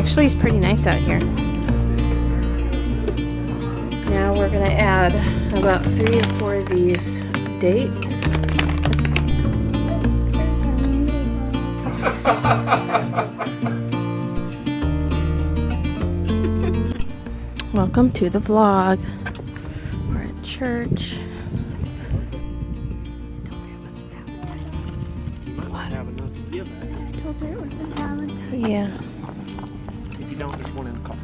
Actually, it's pretty nice out here. Now we're gonna add about 3 or 4 of these dates. Welcome to the vlog. We're at church. Yeah. If you don't, there's one in the car.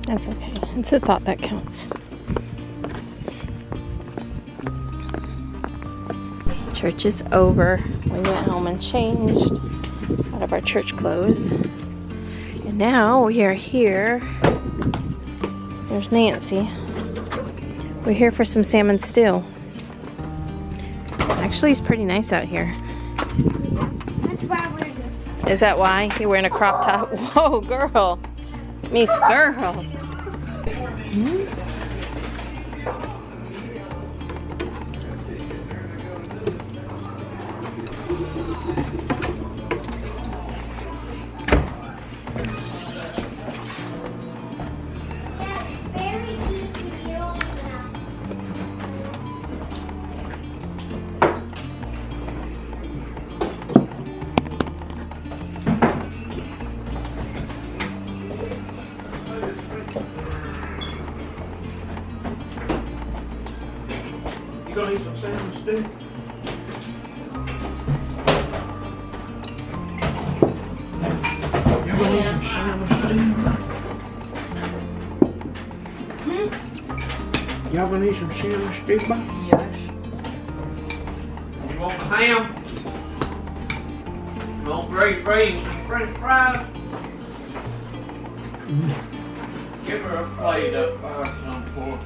That's okay. It's the thought that counts. Church is over. We went home and changed out of our church clothes. And now we are here. There's Nancy. We're here for some salmon stew. Actually, it's pretty nice out here. That's why I wear this. Is that why? You're wearing a crop top? Whoa, girl. Miss girl. Very easy. You don't know. You gonna eat some salmon stew? You gonna eat some salmon stew? Y'all gonna eat some salmon stew, bud? Yes. You want ham? You want green beans and french fries? Give her a plate up or some pork.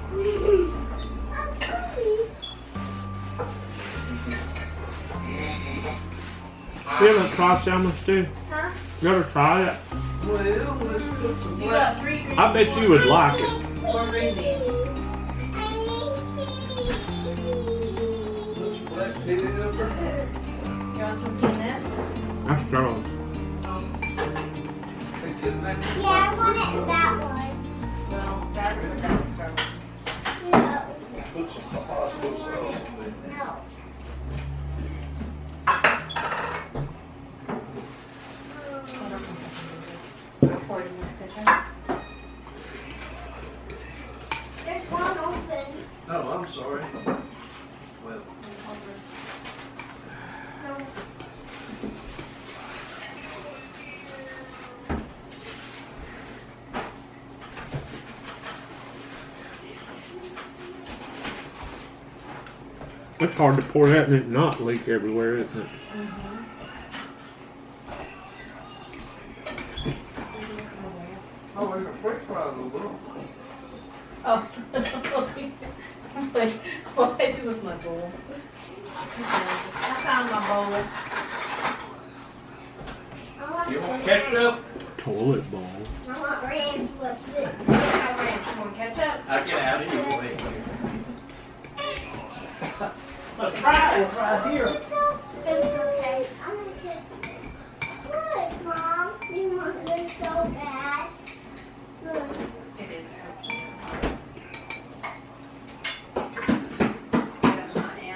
You ever try salmon stew? Huh? You ever try it? Well, let's put some You got 3 green I bet you would like it. 4 green beans. black pepper. You want some tea in this? That's strong. Yeah, I want it in that one. Well, that's the best girl. No. Put some Tabasco sauce. No. Pour it in the kitchen. There's one open. Oh, I'm sorry. Well, No. It's hard to pour that and it not leak everywhere, isn't it? oh, there's a french fry in the little. Oh. I'm like, what do I do with my bowl? I found my bowl. I want You want ranch. ketchup? Toilet bowl. I want ranch with it. I ran some more ketchup. I'll get out of your way. Let's fry it right here. It's okay. I'm gonna get. Look, Mom. You want this so bad. Look. It is.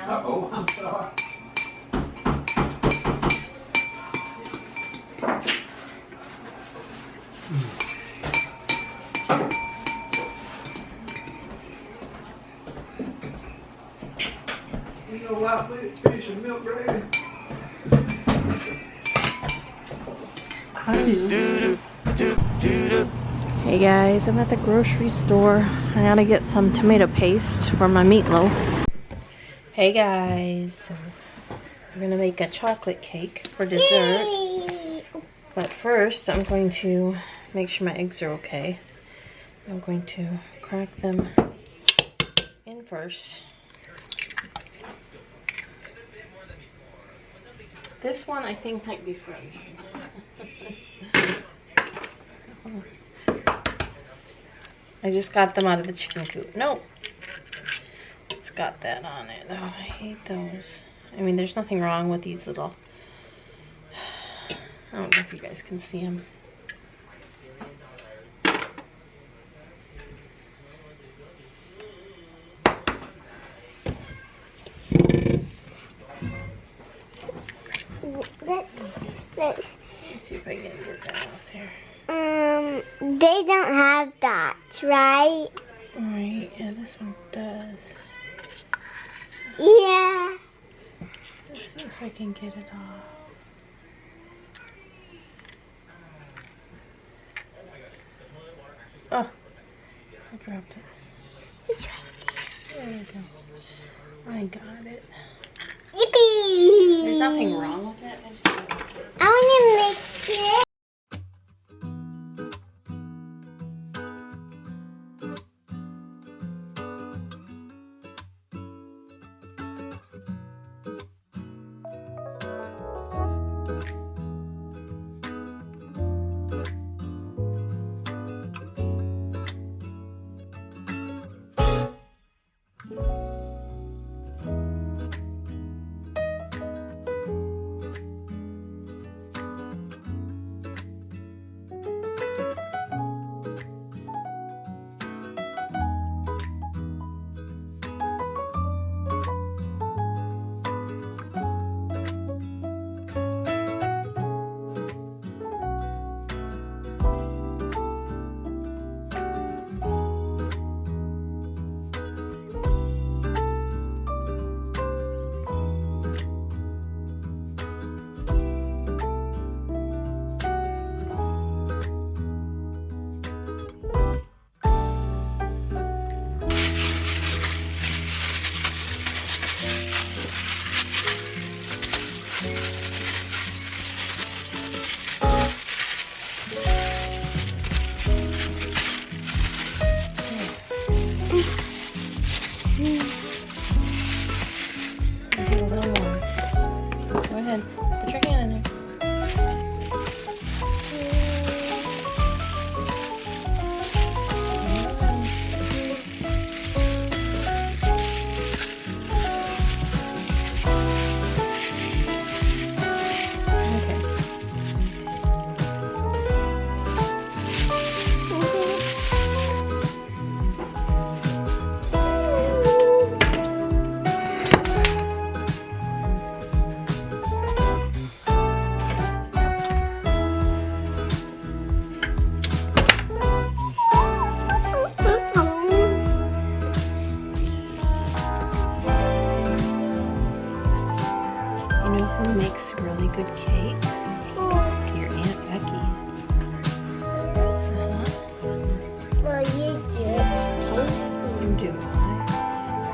Uh-oh, I'm sorry. You know what, fish and milk ready? Hey guys, I'm at the grocery store. I gotta get some tomato paste for my meatloaf. Hey guys, so we're gonna make a chocolate cake for dessert. But first, I'm going to make sure my eggs are okay. I'm going to crack them in first. This one I think might be frozen. I just got them out of the chicken coop. Nope. It's got that on it. Oh, I hate those. I mean, there's nothing wrong with these little... I don't know if you guys can see them. Let's see if I can get that off there. They don't have dots, right? Alright, yeah, this one does. Yeah. Let's see if I can get it off. Oh, I dropped it. It's right There we go. I got it. Yippee! There's nothing wrong with it. I want to mix it. Who makes really good cakes? Your Aunt Becky. Well, you do. It's tasty. Do I?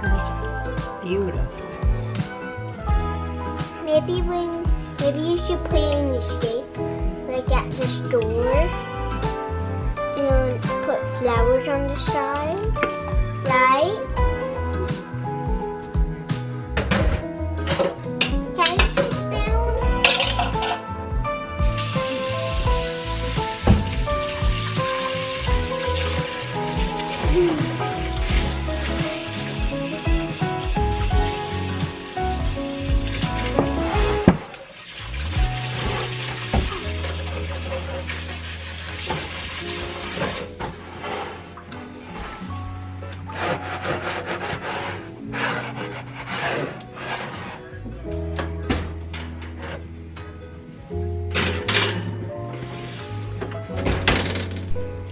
Hers are beautiful. Maybe you should put it in the shape, like at the store, and put flowers on the side, right?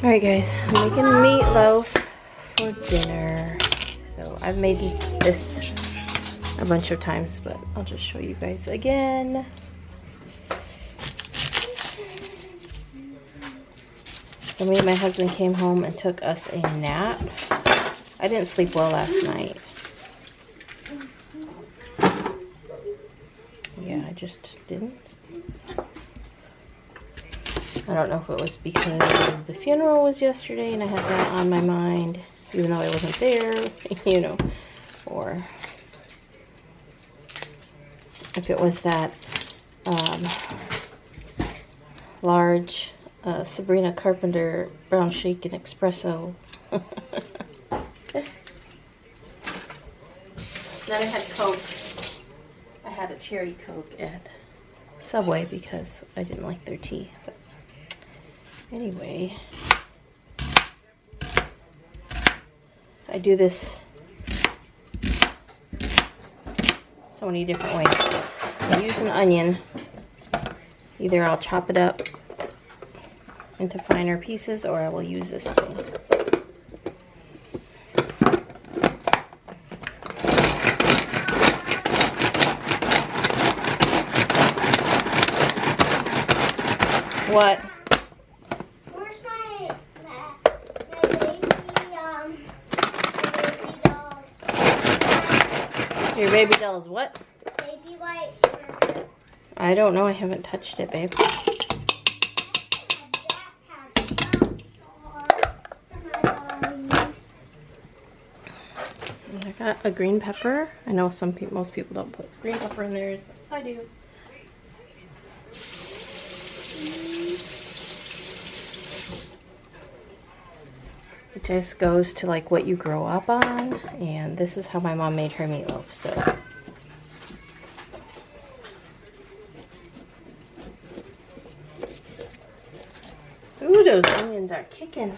Alright guys, I'm making meatloaf for dinner. So I've made this a bunch of times, but I'll just show you guys again. So me and my husband came home and took us a nap. I didn't sleep well last night. Yeah, I just didn't. I don't know if it was because the funeral was yesterday and I had that on my mind, even though I wasn't there, you know, or if it was that large Sabrina Carpenter brown shaken espresso. Then I had Coke. I had a cherry Coke at Subway because I didn't like their tea. But anyway, I do this so many different ways. I use an onion Either I'll chop it up into finer pieces or I will use this thing. What? Where's my baby dolls? Your baby doll's what? Baby wipes. I don't know. I haven't touched it, babe. I got a green pepper. I know most people don't put green pepper in theirs, but I do. It just goes to like what you grow up on, and this is how my mom made her meatloaf, so. Ooh, those onions are kicking.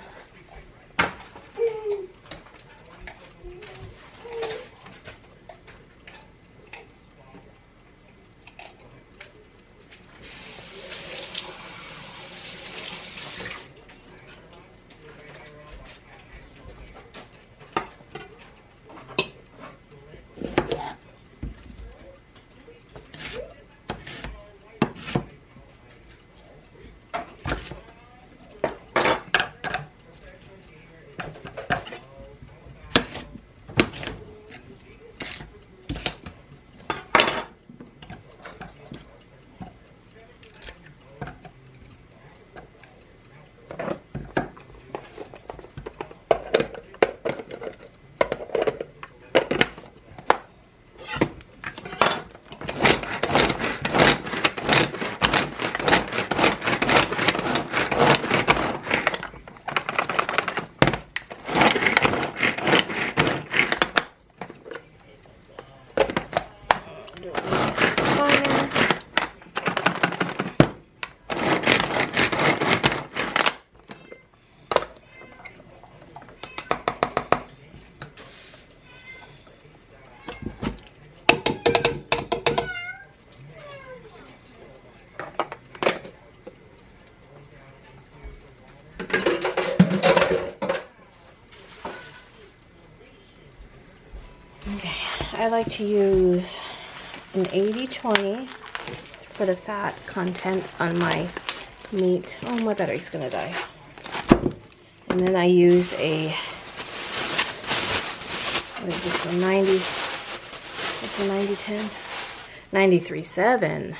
I like to use an 80-20 for the fat content on my meat. Oh, my battery's gonna die. And then I use a, what is this one, 90, what's a 90-10? 93.7.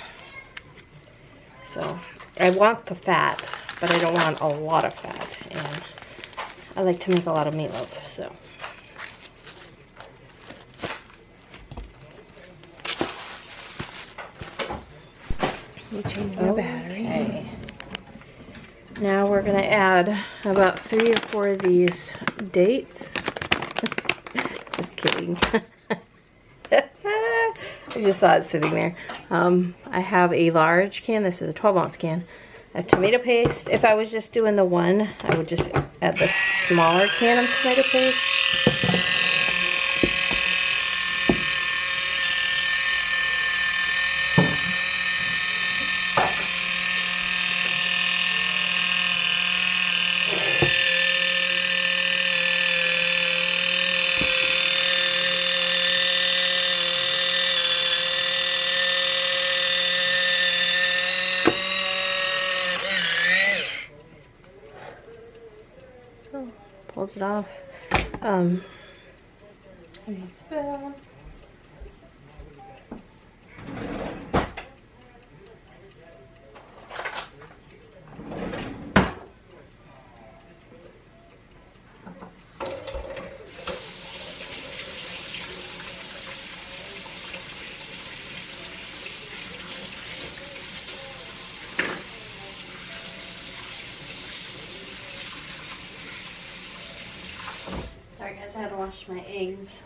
So I want the fat, but I don't want a lot of fat. And I like to make a lot of meatloaf, so. Change my battery. Okay. Now we're going to add about 3 or 4 of these dates. Just kidding. I just saw it sitting there. I have a large can. This is a 12-ounce can of tomato paste. If I was just doing the one, I would just add the smaller can of tomato paste. Pulls it off. Spoon. Sorry guys, I had to wash my eggs.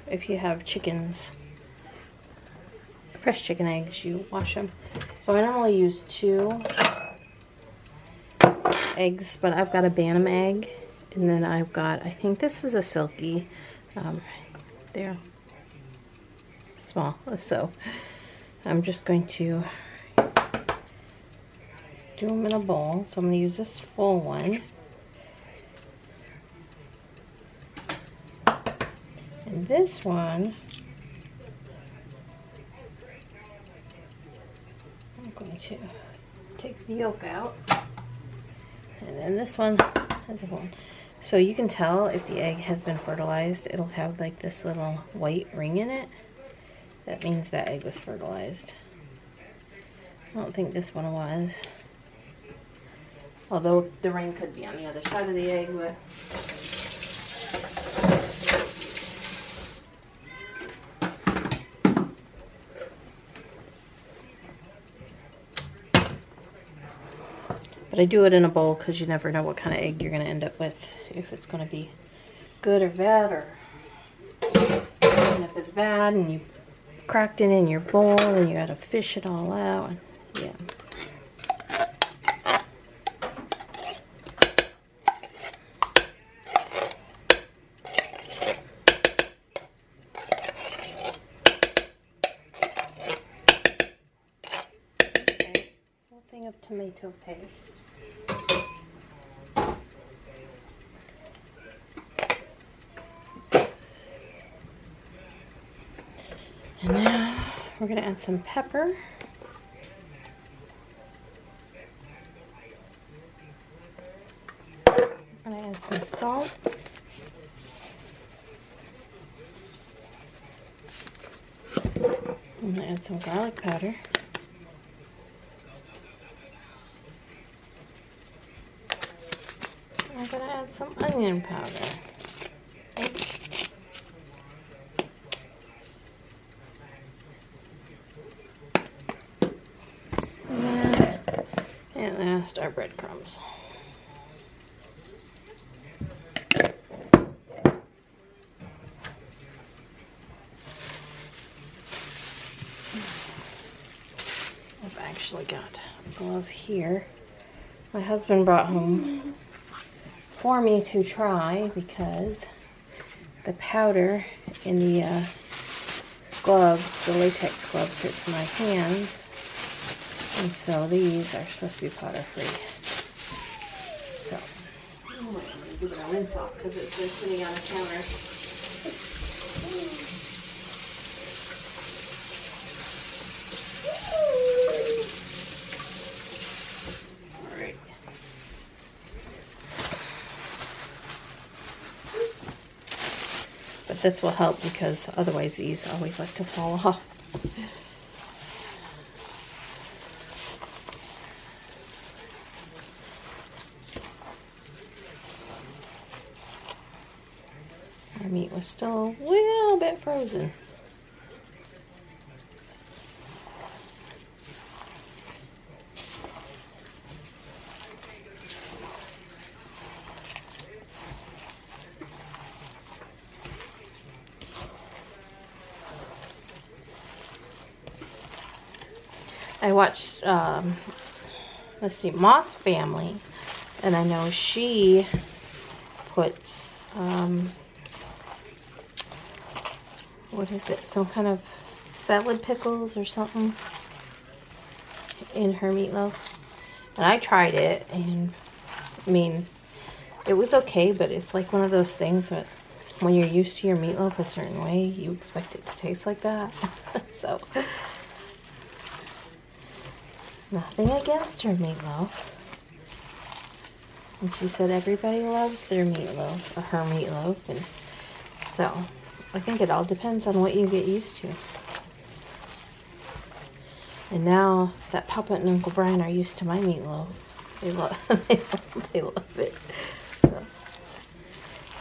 If you have chickens, fresh chicken eggs, you wash them. So I normally use 2 eggs, but I've got a Bantam egg, and then I've got, I think this is a Silky. They're small, so I'm just going to do them in a bowl. So I'm going to use this full one. And this one, I'm going to take the yolk out. And then this one, another one. So you can tell if the egg has been fertilized. It'll have like this little white ring in it. That means that egg was fertilized. I don't think this one was. Although the ring could be on the other side of the egg, but I do it in a bowl because you never know what kind of egg you're going to end up with. If it's going to be good or bad, or and if it's bad and you cracked it in your bowl and you got to fish it all out. Yeah. Okay. Whole thing of tomato paste. And now we're going to add some pepper. I'm going to add some salt. I'm going to add some garlic powder. I'm going to add some onion powder. Oops. And last, our breadcrumbs. I've actually got a glove here. My husband brought home for me to try because the powder in the gloves, the latex gloves, hurts my hands. And so these are supposed to be powder free. So, I'm going to give it a rinse off because it's been sitting on the counter. Alright. But this will help because otherwise these always like to fall off. Our meat was still a little bit frozen. I watched, let's see, Moss Family, and I know she puts, what is it, some kind of salad pickles or something in her meatloaf. And I tried it, and I mean, it was okay, but it's like one of those things that when you're used to your meatloaf a certain way, you expect it to taste like that. So, nothing against her meatloaf. And she said everybody loves their meatloaf, or her meatloaf, and so I think it all depends on what you get used to. And now that Papa and Uncle Brian are used to my meatloaf, they love it. So,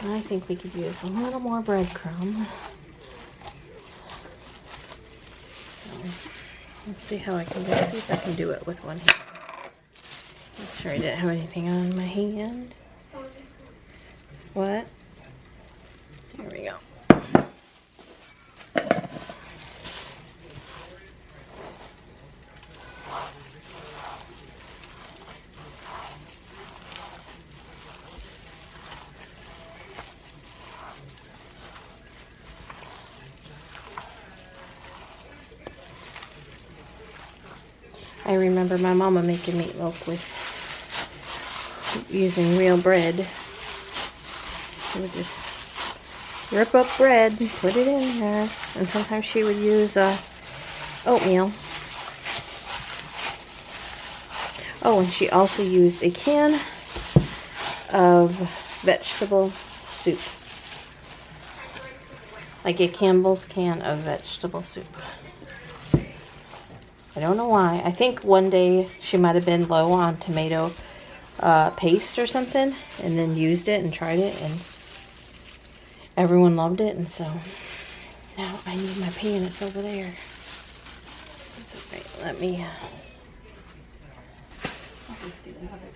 and I think we could use a little more breadcrumbs. So, let's see how I can do it. See if I can do it with one hand. Make sure I didn't have anything on my hand. What? There we go. I remember my mama making meatloaf with using real bread. She would just rip up bread and put it in there. And sometimes she would use oatmeal. Oh, and she also used a can of vegetable soup. Like a Campbell's can of vegetable soup. I don't know why. I think one day she might have been low on tomato paste or something, and then used it and tried it, and everyone loved it, and so now I need my pan. It's over there. It's okay. Let me... I'll just do another one.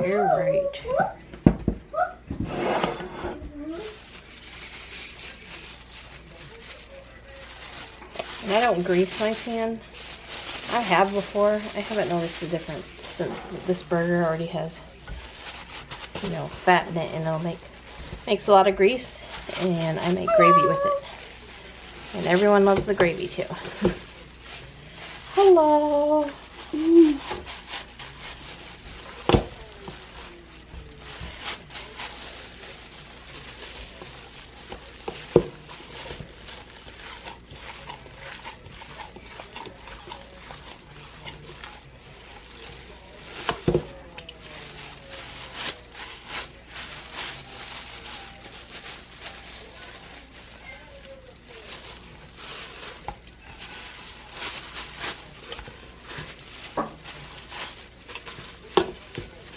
You're right. And I don't grease my pan. I have before. I haven't noticed the difference since this burger already has, you know, fat in it, and it'll makes a lot of grease, and I make gravy with it. And everyone loves the gravy too. Hello.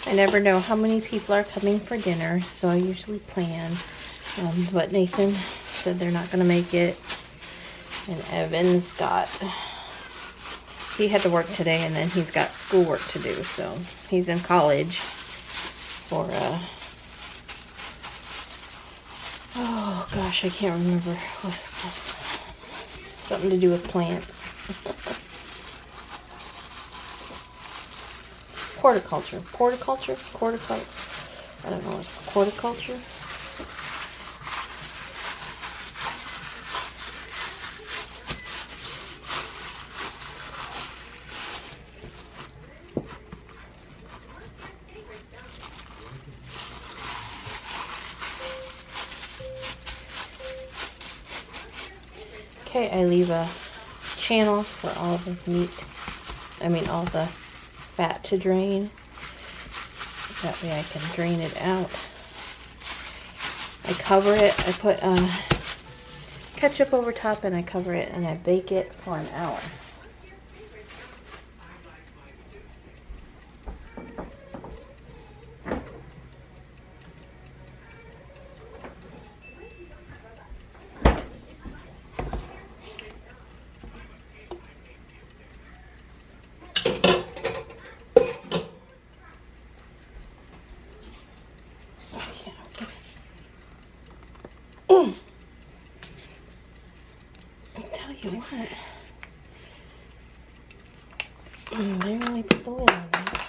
I never know how many people are coming for dinner, so I usually plan. But Nathan said they're not going to make it. And Evan's he had to work today, and then he's got schoolwork to do. So he's in college for, oh gosh, I can't remember what it's called. Something to do with plants. Horticulture. I don't know, it's horticulture. Okay, I leave a channel for all the all the fat to drain. That way I can drain it out. I cover it. I put ketchup over top, and I cover it, and I bake it for an hour. What? I didn't really put the lid on that.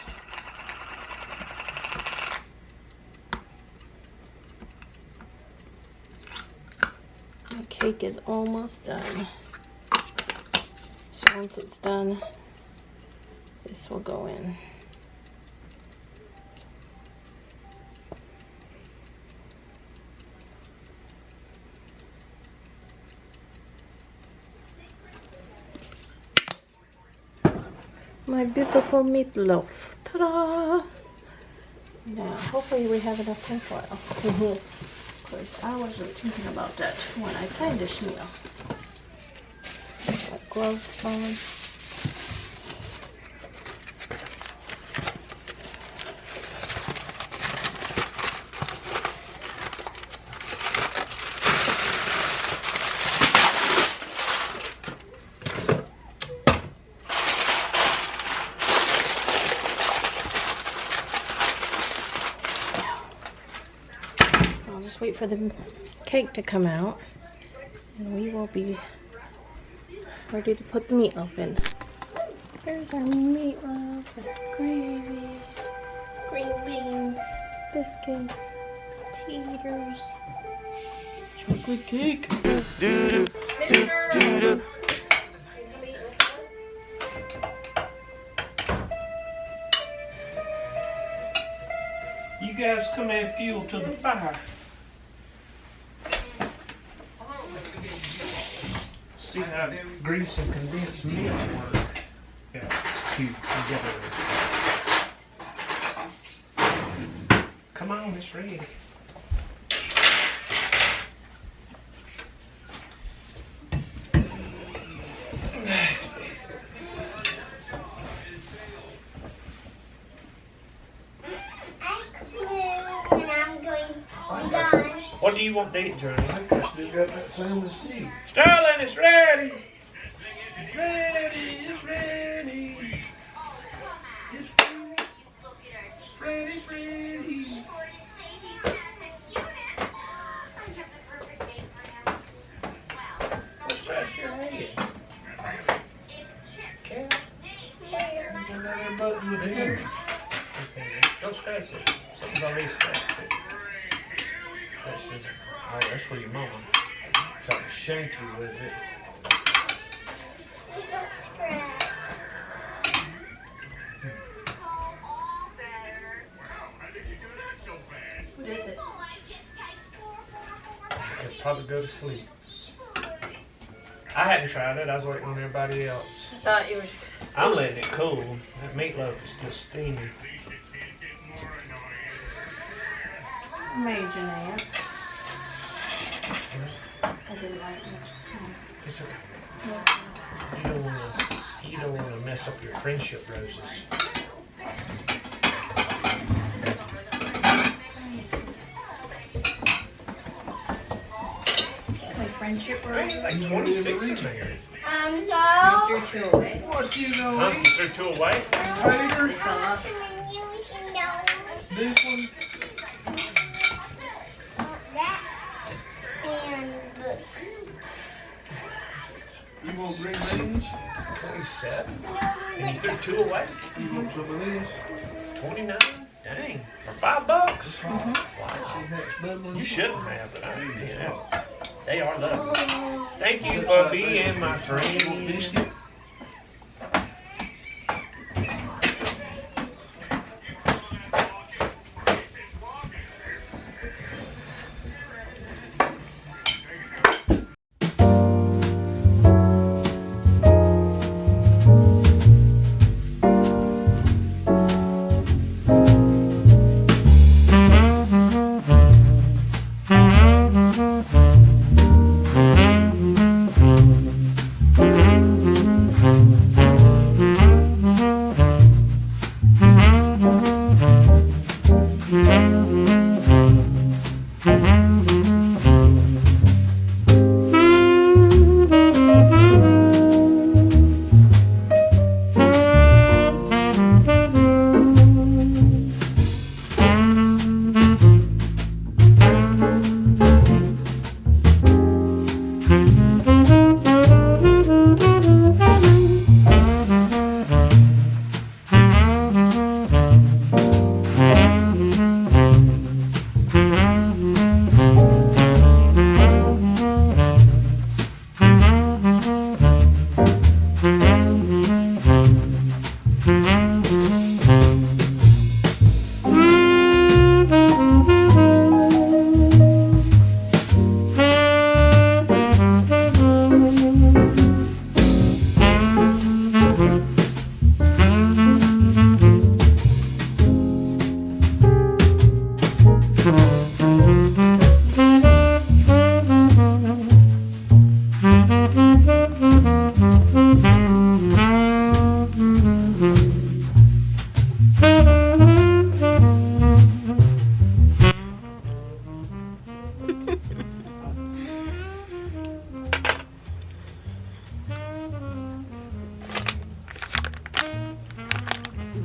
The cake is almost done. So once it's done, this will go in. My beautiful meatloaf. Ta-da! Now, hopefully we have enough tin foil. Of course, I wasn't thinking about that when I planned this meal. Got gloves on. Just wait for the cake to come out, and we will be ready to put the meatloaf in. There's our meatloaf with gravy. biscuits, teeters, chocolate cake. You guys come add fuel to the fire. See how grease and condensed milk work. Yeah, cute together. Come on, it's ready. What do you want to eat, Johnny? Still got that sandwich too. Sterling, it's ready! It's ready, it's ready. It's ready, it's ready. What's that your head? Yeah. Got that button with him. Okay, don't scratch it. Something's already scratched it. That's it. Oh, that's for your mama. Try to shank you with it. What is it? It'll probably go to sleep. I hadn't tried it. I was waiting on everybody else. I thought you were. I'm letting it cool. That meatloaf is still steamy. Made Jeanette. I didn't like it. It's okay. You don't wanna mess up your friendship roses. Like friendship There's roses. like 26 in there. No. Threw two away. What you Huh? gonna You eat? threw two away? Tater? This one? You want green beans? 27. And you threw two away? You want some of this? 29? Dang. For $5? Wow. See next bubbling? You shouldn't have, but I mean, they are lovely. Thank you for being my friend. Biscuit?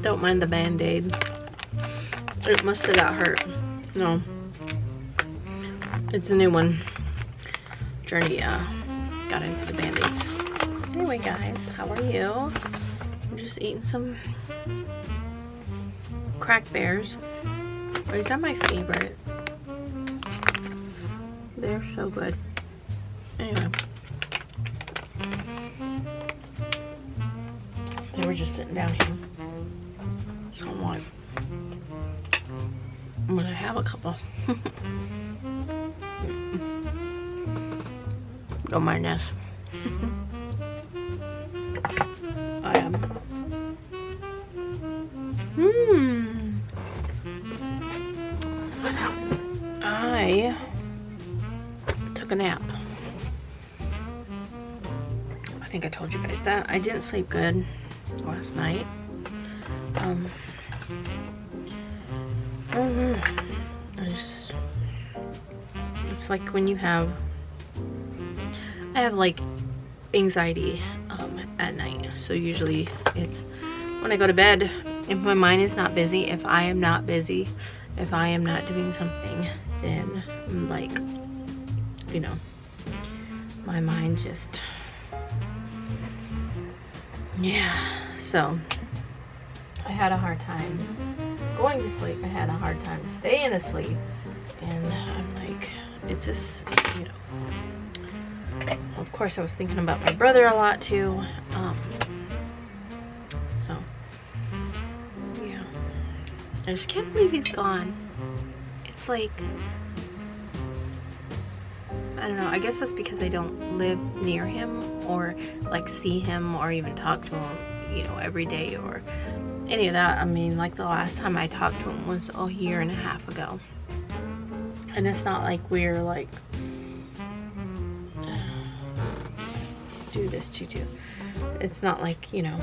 Don't mind the band-aid. It must have got hurt. No. It's a new one. Journey got into the band-aids. Anyway, guys, how are you? I'm just eating some crack bears. These are my favorite. They're so good. Anyway. They were just sitting down here. So I'm gonna have a couple. Don't mind this. I am. I took a nap. I think I told you guys that. I didn't sleep good last night. It's like when you have, I have like anxiety at night. So usually it's when I go to bed, if my mind is not busy, if I am not busy, if I am not doing something, then I'm like, you know, my mind just, yeah. So I had a hard time going to sleep. I had a hard time staying asleep. And I'm like, it's just, you know, of course I was thinking about my brother a lot too. So, yeah. I just can't believe he's gone. It's like, I don't know, I guess that's because I don't live near him or like see him or even talk to him, you know, every day or any of that. I mean, like the last time I talked to him was a year and a half ago. And it's not like we're like, do this too. It's not like, you know,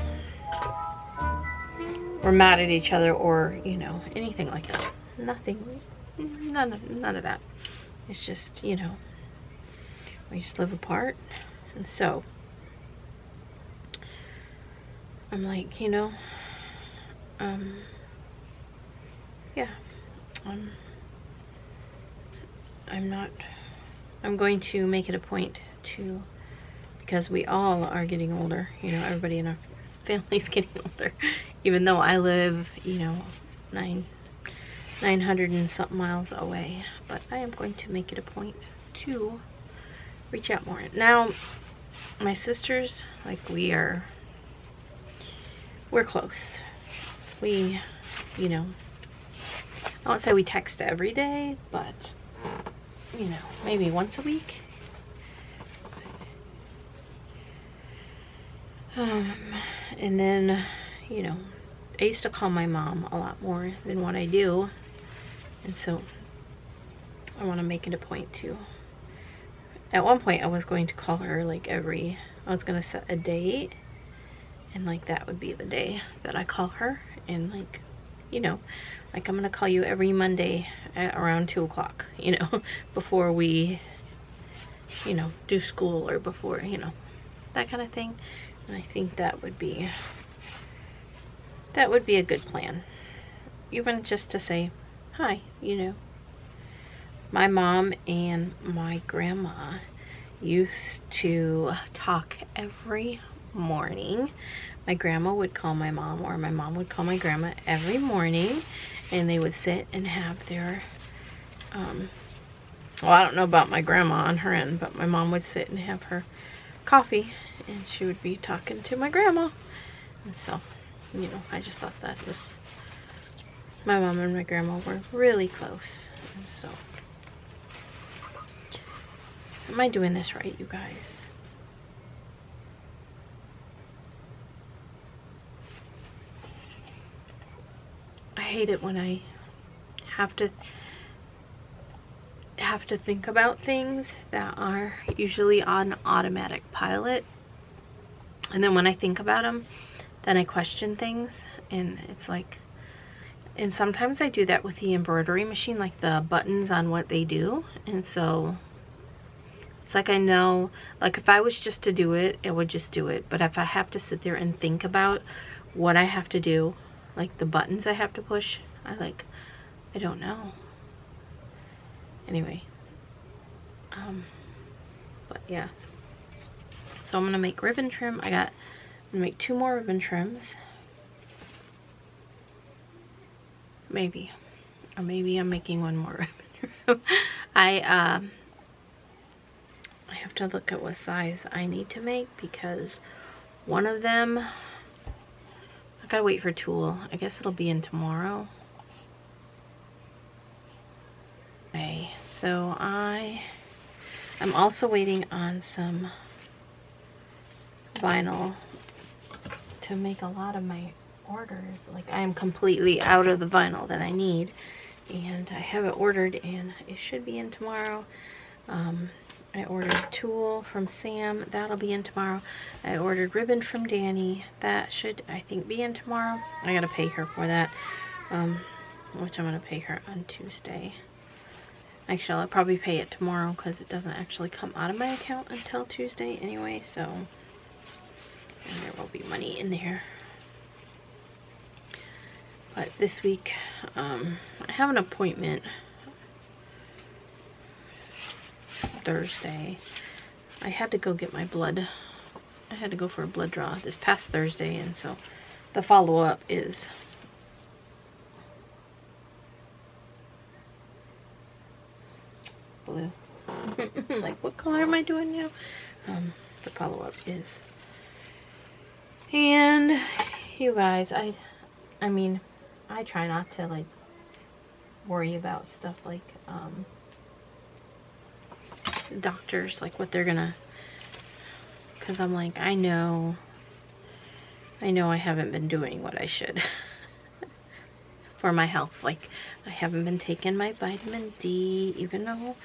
we're mad at each other or, you know, anything like that. Nothing, none of that. It's just, you know, we just live apart. And so I'm like, you know, yeah, I'm going to make it a point to, because we all are getting older, you know, everybody in our family's getting older, even though I live, you know, 900 and something miles away, but I am going to make it a point to reach out more. Now, my sisters, like, we're close. We, you know, I won't say we text every day, but, you know, maybe once a week. And then, you know, I used to call my mom a lot more than what I do. And so I want to make it a point to, at one point I was going to call her like I was going to set a date. And like that would be the day that I call her. And like, you know, like I'm going to call you every Monday at around 2 o'clock, you know, before we, you know, do school or before, you know, that kind of thing. And I think that would be a good plan. Even just to say hi, you know. My mom and my grandma used to talk every morning. My grandma would call my mom, or my mom would call my grandma every morning, and they would sit and have their well, I don't know about my grandma on her end, but my mom would sit and have her coffee, and she would be talking to my grandma. And so, you know, I just thought that was, my mom and my grandma were really close. And so, am I doing this right, you guys? I hate it when I have to think about things that are usually on automatic pilot, and then when I think about them, then I question things. And it's like, and sometimes I do that with the embroidery machine, like the buttons on what they do. And so it's like, I know, like if I was just to do it, it would just do it. But if I have to sit there and think about what I have to do, like the buttons I have to push, I don't know. Anyway, but yeah, so I'm gonna make ribbon trim. I'm gonna make 2 more ribbon trims, maybe. Or maybe I'm making one more room. I have to look at what size I need to make, because one of them, I gotta wait for tulle. I guess it'll be in tomorrow. Okay, so I'm also waiting on some vinyl to make a lot of my orders. Like, I am completely out of the vinyl that I need, and I have it ordered and it should be in tomorrow. I ordered tulle from Sam, that'll be in tomorrow. I ordered ribbon from Danny, that should, I think, be in tomorrow. I gotta pay her for that, which I'm gonna pay her on Tuesday. Actually, I'll probably pay it tomorrow because it doesn't actually come out of my account until Tuesday anyway, so, and there will be money in there. But this week, I have an appointment Thursday. I had to go get my blood. I had to go for a blood draw this past Thursday, and so the follow-up is blue. Like, what color am I doing now? The follow-up is, and you guys, I mean, I try not to, like, worry about stuff like doctors, like what they're gonna, because I'm like, I know I haven't been doing what I should for my health. Like, I haven't been taking my vitamin D, even though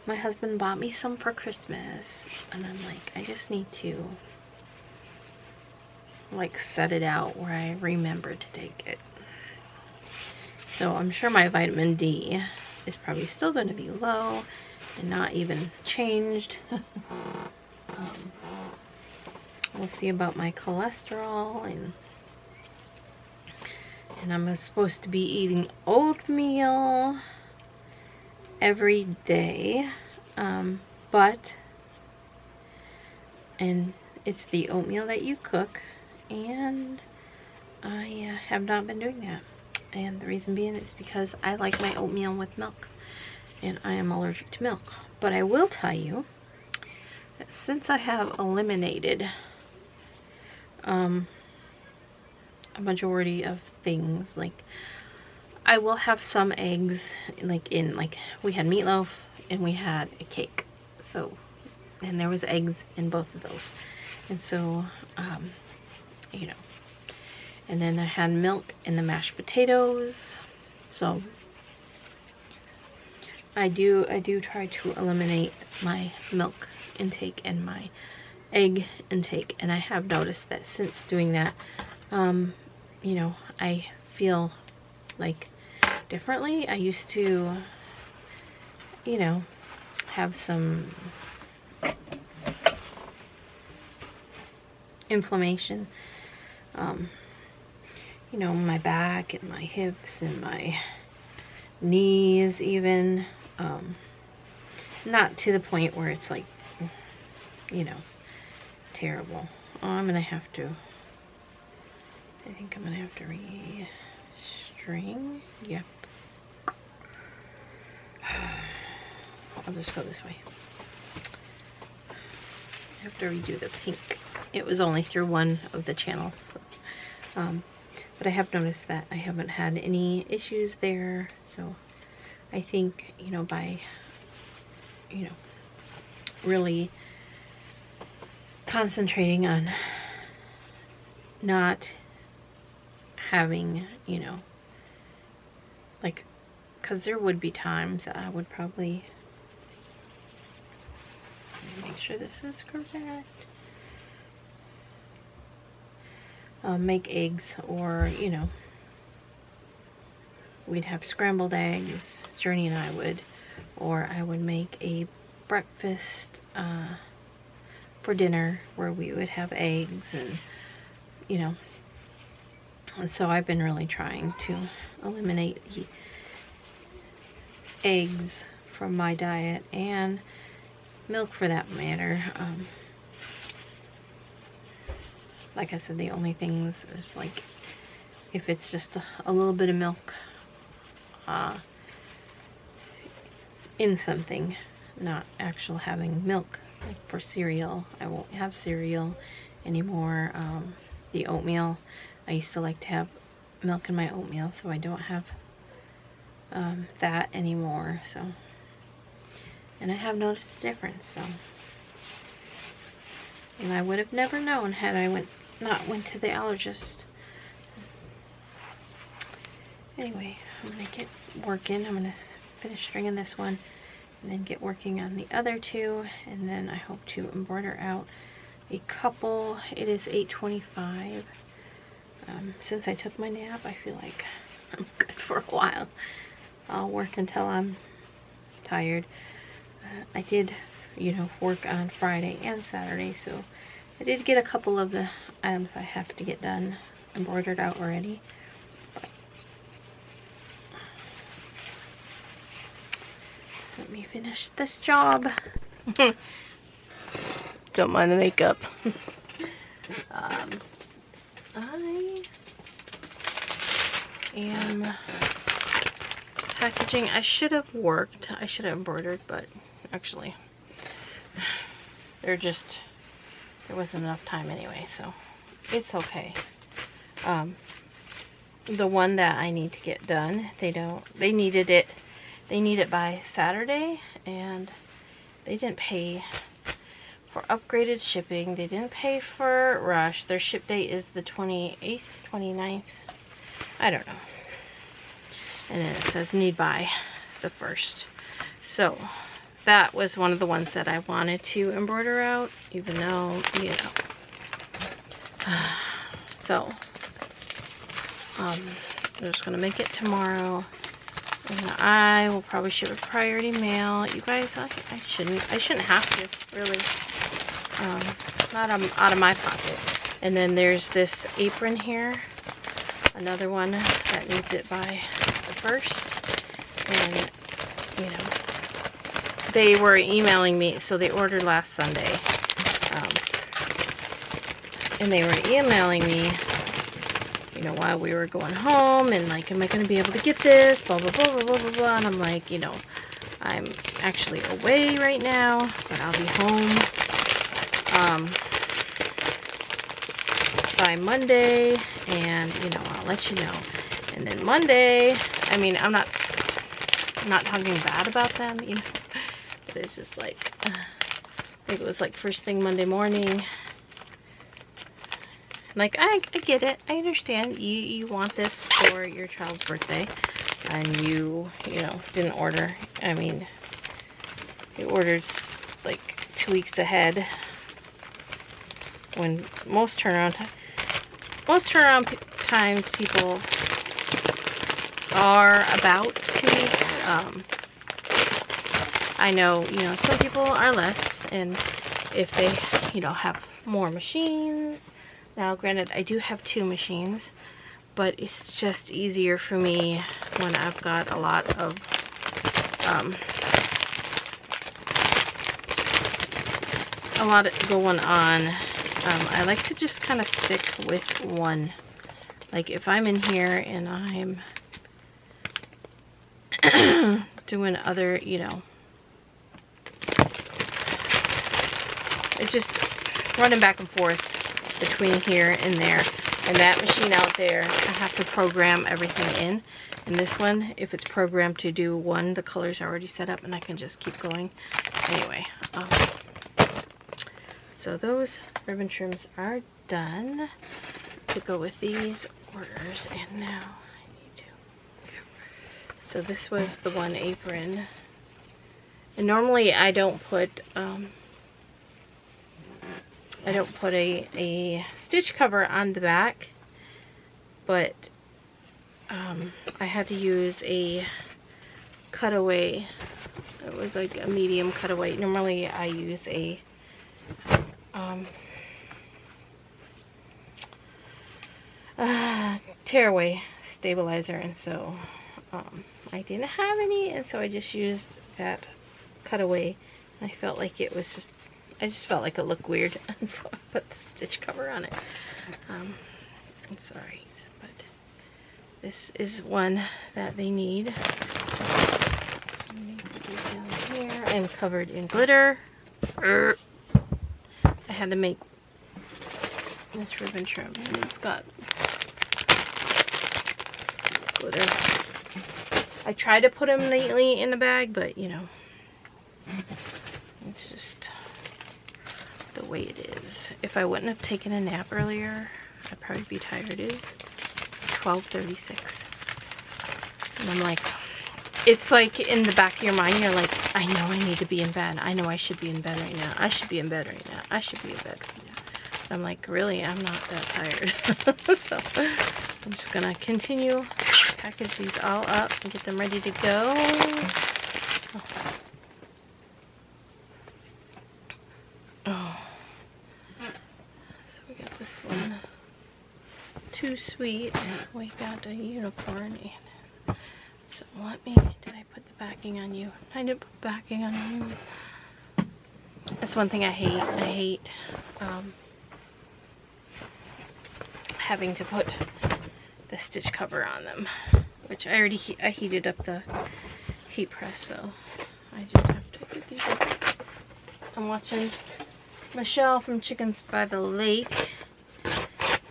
my husband bought me some for Christmas, and I'm like, I just need to, like, set it out where I remember to take it. So I'm sure my vitamin D is probably still going to be low and not even changed. We'll see about my cholesterol, and I'm supposed to be eating oatmeal every day, but it's the oatmeal that you cook, and I have not been doing that. And the reason being is because I like my oatmeal with milk, and I am allergic to milk. But I will tell you that since I have eliminated a majority of things, like, I will have some eggs, like we had meatloaf and we had a cake, so, and there was eggs in both of those, and so you know, and then I had milk in the mashed potatoes. So I do try to eliminate my milk intake and my egg intake, and I have noticed that since doing that, you know, I feel like differently. I used to, you know, have some inflammation, you know, my back and my hips and my knees even, not to the point where it's like, you know, terrible. Oh, I think I'm gonna have to restring. Yep. I'll just go this way. I have to redo the pink. It was only through one of the channels. But I have noticed that I haven't had any issues there. So I think, you know, by, you know, really concentrating on not having, you know, like, because there would be times that I would probably, let me make sure this is correct, make eggs, or, you know, we'd have scrambled eggs, Journey and I would, or I would make a breakfast for dinner where we would have eggs, and, you know, so I've been really trying to eliminate the eggs from my diet, and milk for that matter. Like I said, the only things is, like, if it's just a little bit of milk, in something, not actual having milk. Like for cereal, I won't have cereal anymore. The oatmeal, I used to like to have milk in my oatmeal, so I don't have that anymore. So, and I have noticed a difference. So, and I would have never known had I not went to the allergist. Anyway, I'm gonna get working. I'm gonna finish stringing this one and then get working on the other two, and then I hope to embroider out a couple. It is 8:25. Since I took my nap, I feel like I'm good for a while. I'll work until I'm tired. I did, you know, work on Friday and Saturday, so I did get a couple of the items I have to get done embroidered out already. But let me finish this job. Don't mind the makeup. I am packaging. I should have worked. I should have embroidered, but actually there wasn't enough time anyway, so it's okay. The one that I need to get done, they need it by Saturday, and they didn't pay for upgraded shipping. They didn't pay for rush. Their ship date is the 28th, 29th. I don't know. And then it says need by the 1st. So that was one of the ones that I wanted to embroider out, even though, you know. So I'm just gonna make it tomorrow, and I will probably ship a priority mail. You guys, I shouldn't have to, really. Not out of my pocket. And then there's this apron here, another one that needs it by the 1st. And, you know, they were emailing me, so they ordered last Sunday. And they were emailing me, you know, while we were going home, and like, am I going to be able to get this, blah, blah, blah, blah, blah, blah, blah. And I'm like, you know, I'm actually away right now, but I'll be home by Monday, and you know, I'll let you know. And then Monday, I mean, I'm not talking bad about them, you know, but it's just like, I think it was like first thing Monday morning. Like, I get it. I understand. You want this for your child's birthday, and you know, didn't order. I mean, you ordered like 2 weeks ahead, when most turnaround times people are about 2 weeks. I know, you know, some people are less, and if they, you know, have more machines. Now, granted, I do have 2 machines, but it's just easier for me when I've got a lot of going on. I like to just kind of stick with one. Like, if I'm in here and I'm doing other, you know, it's just running back and forth between here and there. And that machine out there, I have to program everything in. And this one, if it's programmed to do one, the colors are already set up and I can just keep going. Anyway, so those ribbon trims are done to go with these orders. And now I need to. So this was the one apron. And normally I don't put a stitch cover on the back, but I had to use a cutaway. It was like a medium cutaway. Normally I use a tearaway stabilizer, and so I didn't have any, and so I just used that cutaway. I felt like it was just, I just felt like it looked weird, and so I put the stitch cover on it. I'm sorry, but this is one that they need. Down here, I'm covered in glitter. I had to make this ribbon trim, and it's got glitter. I tried to put them neatly in the bag, but you know, it's just the way it is. If I wouldn't have taken a nap earlier, I'd probably be tired. It is 12:36, and I'm like, it's like in the back of your mind, you're like, I know I need to be in bed. I know I should be in bed right now. I should be in bed right now. I should be in bed right now. And I'm like, really, I'm not that tired. So I'm just gonna continue, package these all up and get them ready to go. Oh. So we got this one, Too Sweet, and we got a unicorn. And so let me, did I put the backing on you? I didn't put backing on you. That's one thing I hate. I hate having to put the stitch cover on them, which I already I heated up the heat press, so I just have to get these up. I'm watching Michelle from Chickens by the Lake.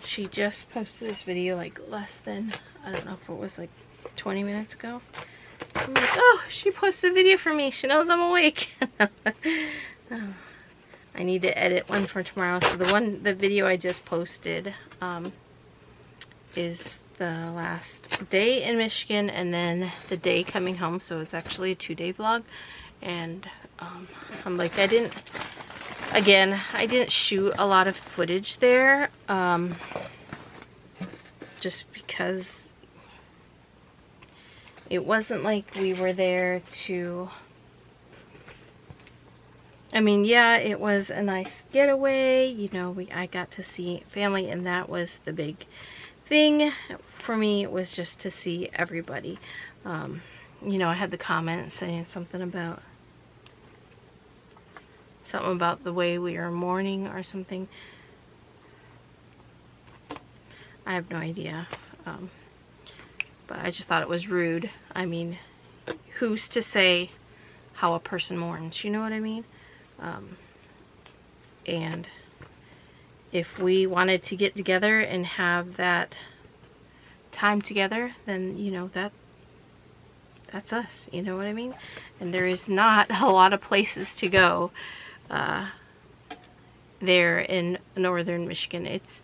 She just posted this video like less than, I don't know if it was like 20 minutes ago. I'm like, oh, she posted a video for me. She knows I'm awake. I need to edit one for tomorrow. So the video I just posted is the last day in Michigan and then the day coming home. So it's actually a 2-day vlog. And I'm like, I didn't shoot a lot of footage there. Just because it wasn't like we were there to, I mean, yeah, it was a nice getaway, you know, I got to see family, and that was the big thing for me. It was just to see everybody. You know, I had the comment saying something about the way we were mourning or something. I have no idea. But I just thought it was rude. I mean, who's to say how a person mourns? You know what I mean? And if we wanted to get together and have that time together, then, you know, that's us. You know what I mean? And there is not a lot of places to go there in northern Michigan. It's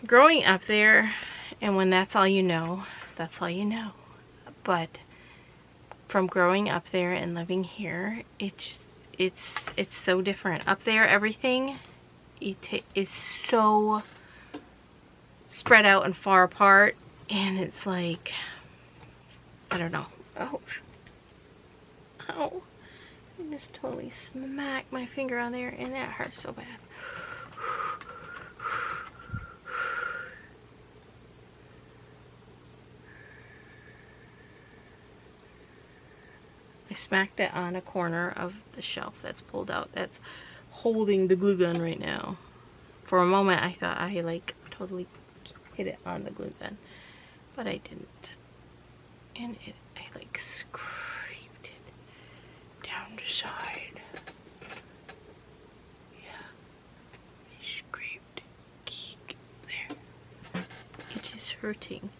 growing up there, and when that's all you know, that's all you know. But from growing up there and living here, it's so different. Up there, everything is so spread out and far apart, and it's like, I don't know. Oh, I just totally smacked my finger on there, and that hurts so bad. I smacked it on a corner of the shelf that's pulled out, that's holding the glue gun right now. For a moment I thought I like totally hit it on the glue gun, but I didn't. And I like scraped it down the side. Yeah, I scraped it there. It is hurting.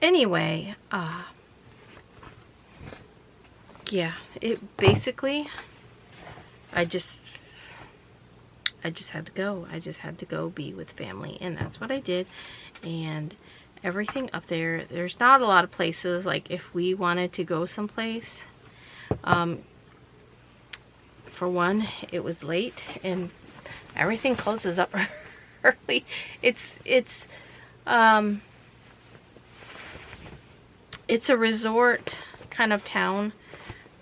Anyway, yeah, it basically, I just had to go. I just had to go be with family, and that's what I did. And everything up there, there's not a lot of places. Like if we wanted to go someplace, for one, it was late and everything closes up early. It's a resort kind of town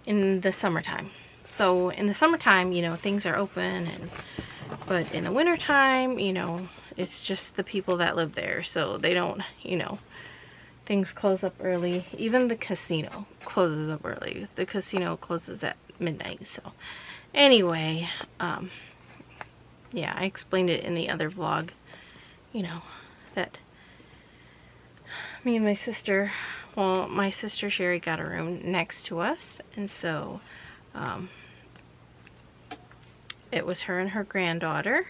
in the summertime. So in the summertime, you know, things are open, but in the wintertime, you know, it's just the people that live there. So they don't, you know, things close up early. Even the casino closes up early. The casino closes at midnight. So anyway, yeah, I explained it in the other vlog, you know, that me and my sister well, my sister Sherry got a room next to us, and so it was her and her granddaughter.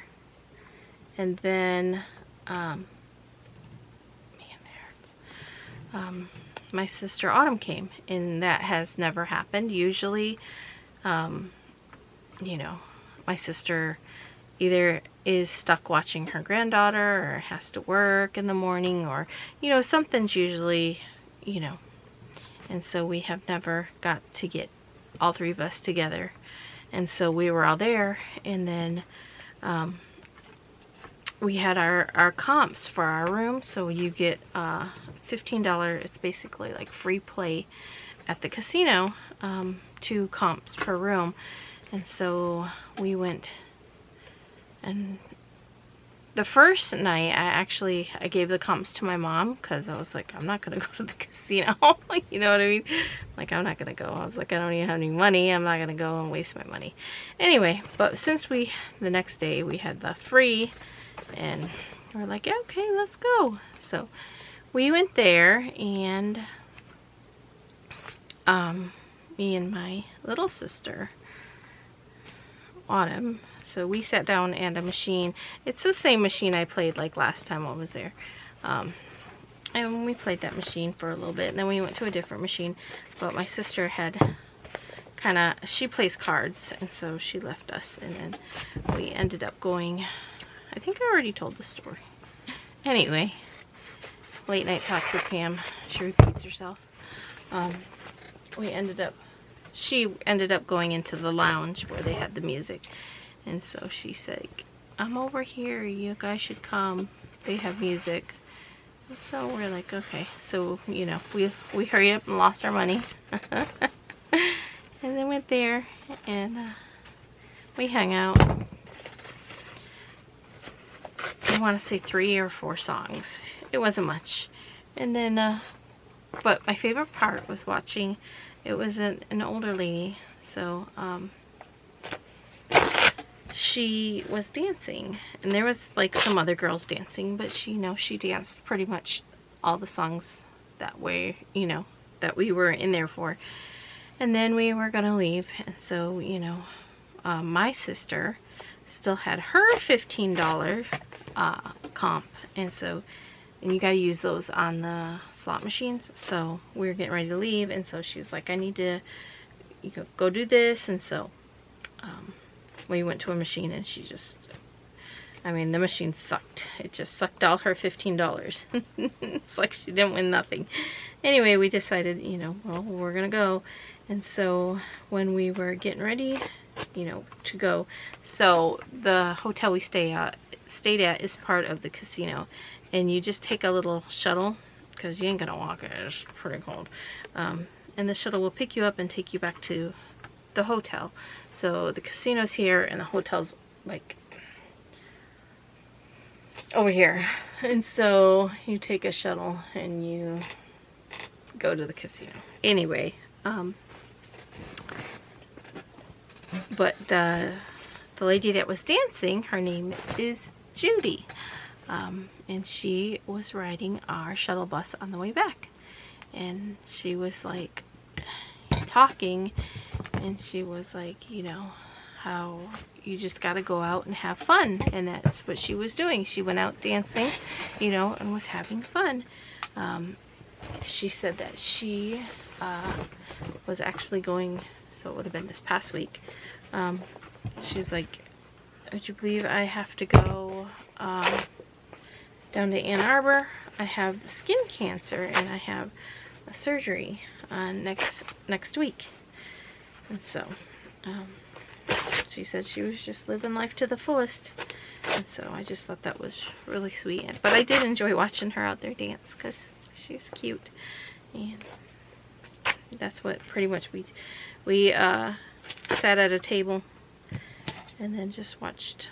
And then my sister Autumn came, and that has never happened. Usually, you know, my sister either is stuck watching her granddaughter or has to work in the morning, or, you know, something's usually, you know, and so we have never got to get all three of us together. And so we were all there, and then we had our comps for our room. So you get $15, it's basically like free play at the casino, 2 comps per room. And so we went, and the first night I gave the comps to my mom, because I was like, I'm not gonna go to the casino. You know what I mean? Like, I'm not gonna go. I was like, I don't even have any money. I'm not gonna go and waste my money. Anyway, but since the next day we had the free, and we're like, yeah, okay, let's go. So we went there, and me and my little sister Autumn, so we sat down at a machine. It's the same machine I played like last time I was there, and we played that machine for a little bit, and then we went to a different machine. But my sister had she plays cards, and so she left us, and then we ended up going, I think I already told the story. Anyway, late night talks with Pam. She repeats herself. She ended up going into the lounge where they had the music. And so she said, I'm over here. You guys should come. They have music. And so we're like, okay. So, you know, we hurry up and lost our money. And then went there, and we hung out. I want to say 3 or 4 songs. It wasn't much. And then, but my favorite part was watching. It was an older lady, so she was dancing, and there was like some other girls dancing, but she, you know, she danced pretty much all the songs that way, you know, that we were in there for. And then we were gonna leave, and so, you know, my sister still had her $15 comp, and so, and you gotta use those on the slot machines. So we were getting ready to leave, and so she was like, I need to go do this. And so we went to a machine, and she just, I mean, the machine sucked. It just sucked all her $15. It's like she didn't win nothing. Anyway, we decided, you know, well, we're gonna go. And so when we were getting ready, you know, to go, so the hotel we stayed at is part of the casino, and you just take a little shuttle, because you ain't gonna walk it, it's pretty cold, and the shuttle will pick you up and take you back to the hotel. So the casino's here, and the hotel's like over here, and so you take a shuttle and you go to the casino. Anyway, but the lady that was dancing, her name is Judy, and she was riding our shuttle bus on the way back, and she was like talking, and she was like, you know, how you just got to go out and have fun, and that's what she was doing. She went out dancing, you know, and was having fun. She said that she was actually going, so it would have been this past week, she's like, would you believe I have to go down to Ann Arbor? I have skin cancer, and I have a surgery next week. And so she said she was just living life to the fullest, and so I just thought that was really sweet. But I did enjoy watching her out there dance, because she's cute, and that's what pretty much we sat at a table and then just watched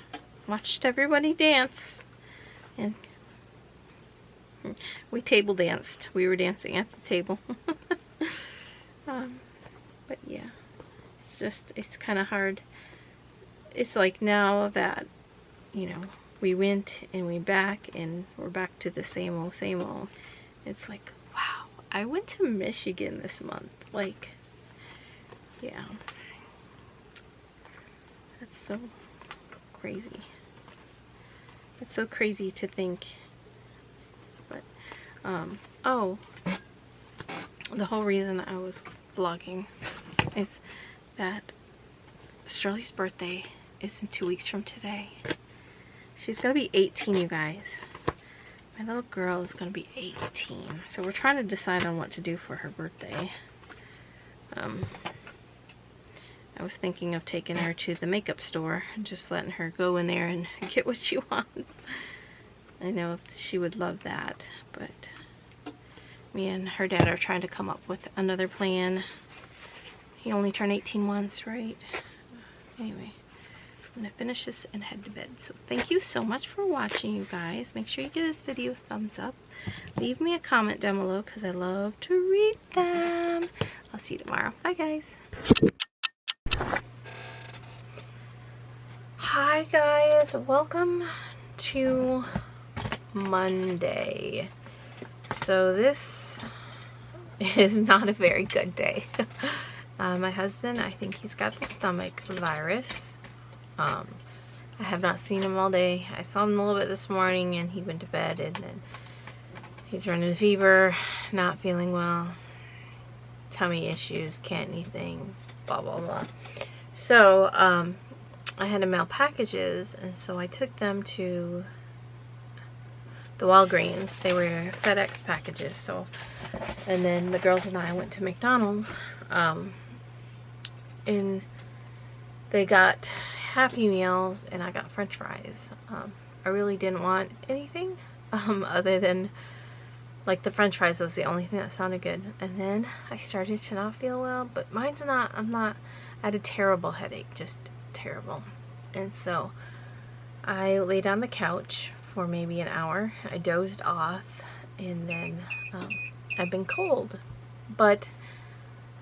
everybody dance, and we table danced. We were dancing at the table. But yeah, it's kind of hard. It's like now that, you know, we went and we're back to the same old. It's like, wow, I went to Michigan this month. Like, yeah. That's so crazy. It's so crazy to think. But, oh, the whole reason I was vlogging is that Sterling's birthday is in 2 weeks from today. She's gonna be 18, you guys. My little girl is gonna be 18. So we're trying to decide on what to do for her birthday. I was thinking of taking her to the makeup store and just letting her go in there and get what she wants. I know she would love that, but me and her dad are trying to come up with another plan. He only turned 18 once, right? Anyway, I'm gonna finish this and head to bed. So thank you so much for watching, you guys. Make sure you give this video a thumbs up. Leave me a comment down below because I love to read them. I'll see you tomorrow. Bye, guys. Hi, guys. Welcome to Monday. So this is not a very good day. My husband, I think he's got the stomach virus. I have not seen him all day. I saw him a little bit this morning and he went to bed, and then he's running a fever, not feeling well, tummy issues, can't anything, blah blah blah. So I had to mail packages, and so I took them to the Walgreens. They were FedEx packages. So, and then the girls and I went to McDonald's, and they got Happy Meals and I got French fries. I really didn't want anything other than, like, the French fries was the only thing that sounded good. And then I started to not feel well, but mine's not, I had a terrible headache, just terrible. And so I laid on the couch for maybe an hour. I dozed off, and then I've been cold, but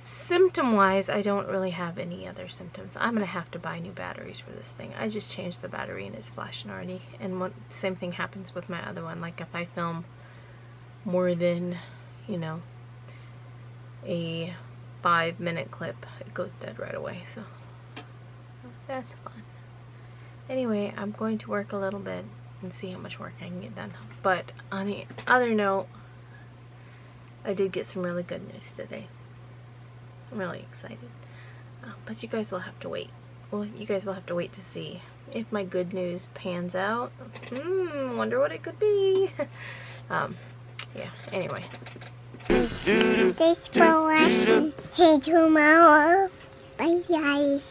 symptom wise I don't really have any other symptoms. I'm gonna have to buy new batteries for this thing. I just changed the battery and it's flashing already. And same thing happens with my other one. Like, if I film more than, you know, a 5-minute clip, it goes dead right away. So that's fun. Anyway, I'm going to work a little bit and see how much work I can get done. But on the other note, I did get some really good news today. I'm really excited. But you guys will have to wait. Well, you guys will have to wait to see if my good news pans out. Wonder what it could be. Yeah, anyway. Thanks for watching. Hey, tomorrow. Bye, guys.